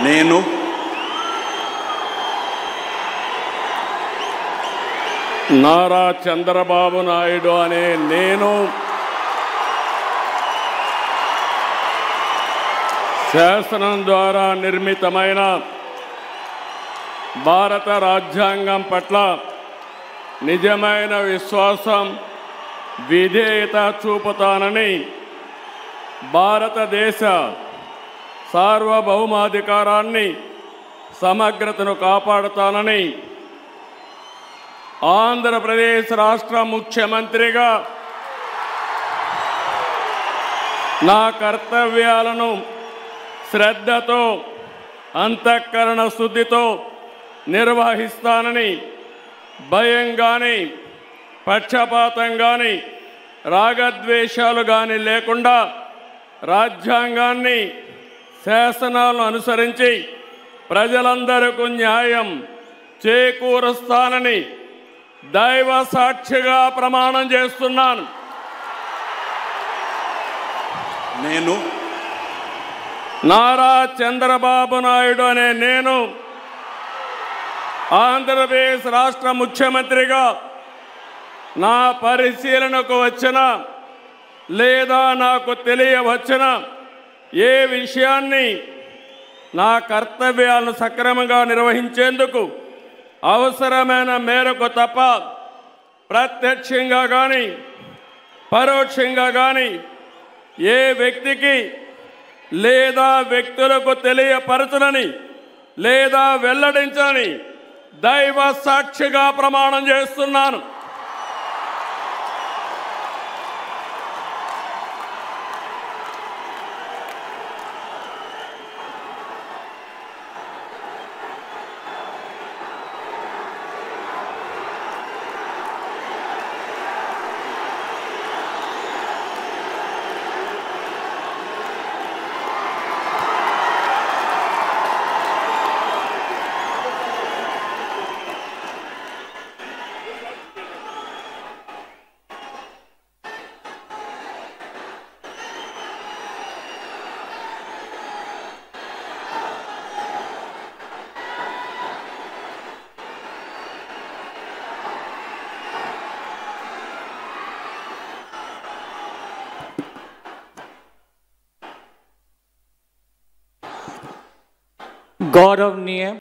నేను నారా చంద్రబాబు నాయుడు అనే నేను శాసనం ద్వారా నిర్మితమైన భారత రాజ్యాంగం పట్ల నిజమైన విశ్వాసం విధేయత చూపుతానని భారతదేశ సార్వభౌమాధికారాన్ని సమగ్రతను కాపాడుతానని ఆంధ్రప్రదేశ్ రాష్ట్ర ముఖ్యమంత్రిగా నా కర్తవ్యాలను శ్రద్ధతో అంతఃకరణ శుద్ధితో నిర్వహిస్తానని భయం కానీ పక్షపాతం కానీ రాగద్వేషాలు కానీ లేకుండా రాజ్యాంగాన్ని శాసనాలను అనుసరించి ప్రజలందరికీ న్యాయం చేకూరుస్తానని దైవ సాక్షిగా ప్రమాణం చేస్తున్నాను. నేను నారా చంద్రబాబు నాయుడు అనే నేను ఆంధ్రప్రదేశ్ రాష్ట్ర ముఖ్యమంత్రిగా నా పరిశీలనకు వచ్చిన లేదా నాకు తెలియవచ్చిన ఏ విషయాన్ని నా కర్తవ్యాలను సక్రమంగా నిర్వహించేందుకు అవసరమైన మేరకు తప్ప ప్రత్యక్షంగా కానీ పరోక్షంగా కానీ ఏ వ్యక్తికి లేదా వ్యక్తులకు తెలియపరచనని లేదా వెల్లడించని దైవ సాక్షిగా ప్రమాణం చేస్తున్నాను. गौरवनीय